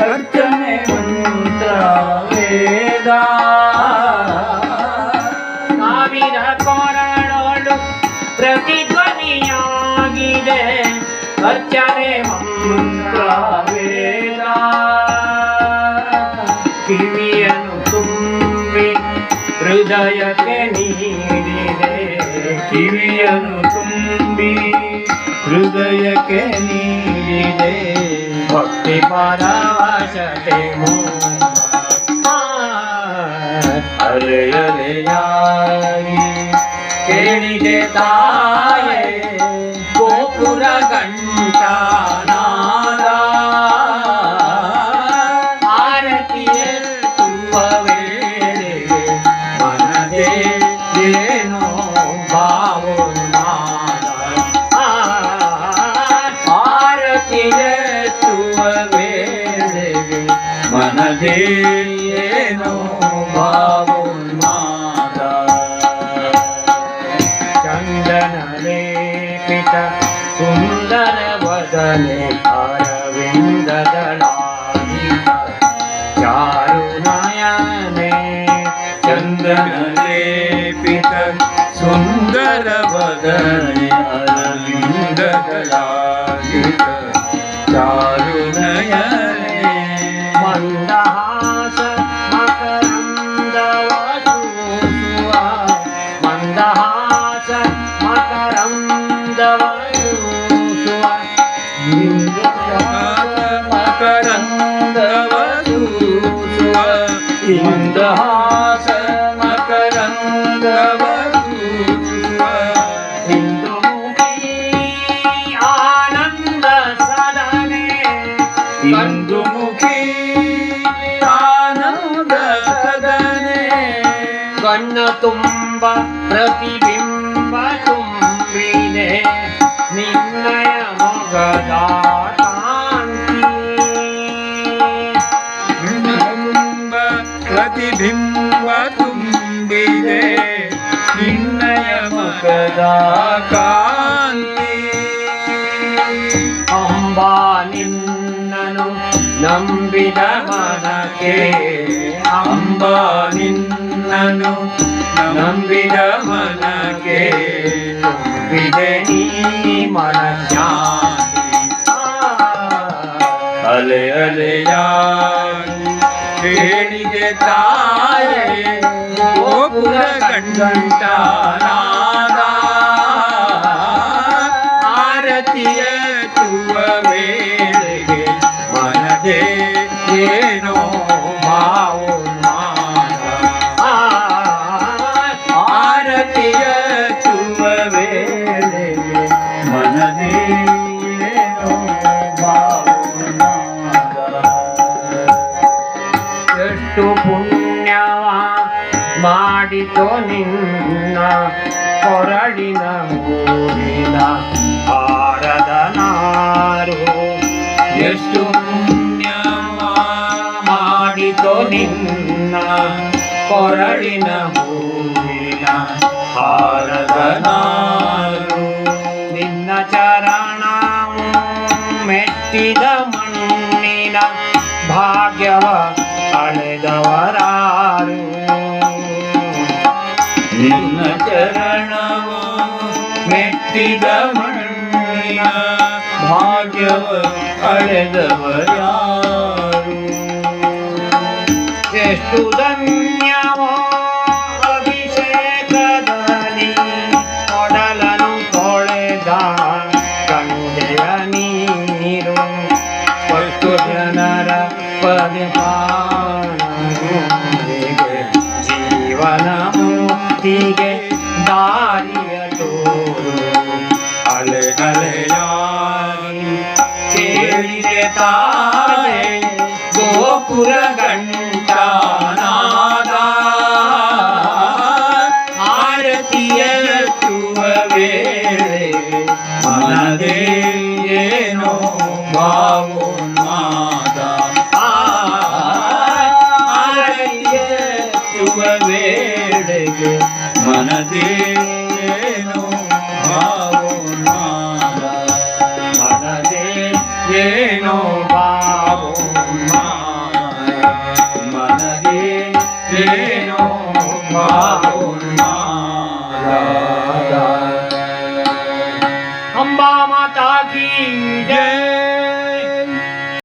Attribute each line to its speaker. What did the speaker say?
Speaker 1: ಅರ್ಚನೆ ಮಂತ್ರ ವೇದ
Speaker 2: ಸಾವಿರ ಕೊರಳೋಳು ಪ್ರತಿಧ್ವನಿಯಾಗಿದೆ ಅರ್ಚನೆ ಮಂತ್ರ ವೇದ ಕಿವಿಯನ್ನು ತುಂಬಿ ಹೃದಯಕ್ಕೆ ನೀಡಿದೆ
Speaker 1: ಕಿವಿಯನ್ನು ತುಂಬಿ ಹೃದಯಕ್ಕೆ ನೀಡಿದೆ
Speaker 2: ಭಕ್ತಿ ಪರವಶತೆ
Speaker 1: ಅಲೆ ಅಲೆಯಾಗಿ ಕೇಳಿದೆ ತಾಯೇ ಗೋಪುರ ಕಂಠನಾದ
Speaker 2: ಆರತಿಯೇ
Speaker 1: ತುಂಬ ವೇಳೆಗೆ ಮನದೇ ಏನೋ ಭಾವನಾದ ಆರತಿಯೆತ್ತುವ ವೇಳೆಗೆ ಮನದೇ ಏನೋ ಭಾವನಾದ
Speaker 2: ಚಂದನ ಲೇಪಿತ ಸುಂದರ ವದನೆ ಅರವಿಂದದಳಾಗಿದ ಚಾರುನಯನೆ
Speaker 1: ಚಂದನ ಲೇಪಿತ ಸುಂದರ ವದನೆ ಅರವಿಂದದಳಾಗಿದ ಚಾರುನಯನೆ
Speaker 2: ಮಂದಹಾಸ ಮಕರಂದವ ಸೂಸುವ ಮಂದಹಾಸ ಮಕರಂದವ ಸೂಸುವ
Speaker 1: ಮಕರಂದವ ಸೂಸುವ ಇಂದಹಾಸ ಮಕರಂದವ ಸೂಸುವ
Speaker 2: ಹಿಂದುಮುಖಿ ಆನಂದ ಸದನೆ
Speaker 1: ಇಂದುಮುಖಿ ಆನಂದ ಸದನೆ
Speaker 2: ಕಣ್ಣ ತುಂಬ ಪ್ರತಿಬಿಂಬ ತುಂಬಿದೆ ನಿನ್ನಯ ಮೊಗದ ಕಾಂತಿ
Speaker 1: ತುಂಬ ಪ್ರತಿಬಿಂಬ ತುಂಬಿದೆ ನಿನ್ನಯ ಮುಖದ ಕಾಂತಿ
Speaker 2: ಅಂಬಾ ನಿನ್ನನು ನಂಬಿದ ಮನಕ್ಕೆ
Speaker 1: ಅಂಬಾ ನಿನ್ನನು ನಂಬಿದ ಮನಕ್ಕೆ
Speaker 2: ತುಂಬಿದೆ ನೀ ಮನಶಾಂತಿ
Speaker 1: ಅಲೆ ಅಲೆಯಾಗಿ ಕೇಳಿದೆ ತಾಯೇ ಗೋಪುರ ಕಂಠನಾದ ಆರತಿಯ ತುವ ವೇಳೆಗೆ ಮನದೇ ಏನೋ ಭಾವನಾದ ಆರತಿಯ ತುವ ವೇಳೆಗೆ ಮನದೇ ಏನೋ ಭಾವನಾದ
Speaker 2: ಎಷ್ಟು ಪುಣ್ಯವ ಮಾಡಿತೋ ನಿನ್ನ ಕೊರಳಿನ ಮೂಡಿನ ಹಾರದ ನಾರು
Speaker 1: ಎಷ್ಟು ಪುಣ್ಯವ
Speaker 2: ಮಾಡಿತೋ ನಿನ್ನ ಕೊರಳಿನ ಮೂಡಿನ
Speaker 1: ಹಾರದ ನಾರು
Speaker 2: ನಿನ್ನ ಚರಣವು ಮೆಟ್ಟಿದ ಮಣ್ಣಿನ ಭಾಗ್ಯವ ಅಳೆದವರಾರು
Speaker 1: ನಿನ್ನ ಚರಣವು ಮೆಟ್ಟಿದ ಮಣ್ಣಿನ ಭಾಗ್ಯವ ಅಳೆದವರ್ಯಾರು
Speaker 2: ಎಷ್ಟು ಧನ್ಯವೋ ಅಭಿಷೇಕದಲ್ಲಿ ಕೊಡಲನು ತೊಳೆದ ಗಂಗೆಯ ನೀರು
Speaker 1: ಎಷ್ಟು
Speaker 2: ಜನರ ಪರಿಪಾಲನೆಗೆ ಜೀವನ ಮುಕ್ತಿಗೆ ದಾರಿಯ ತೋರು
Speaker 1: ಅಲೆ ಅಲೆಯಾಗಿ ಕೇಳಿದೆ ತಾಯೇ ಗೋಪುರ ಕಂಠನಾದ ಆರತಿಯ ತುವ ವೇಳೆ ಮನದೇ ಏನೋ ಭಾವನಾದ ಆರತಿಯ ತುವ ವೇಳೆಗೆ ಮನದೇ ಏನೋ ಭಾವನಾದ ಮನದೇ ಏನೋ ಭಾವನಾದ ಜಯ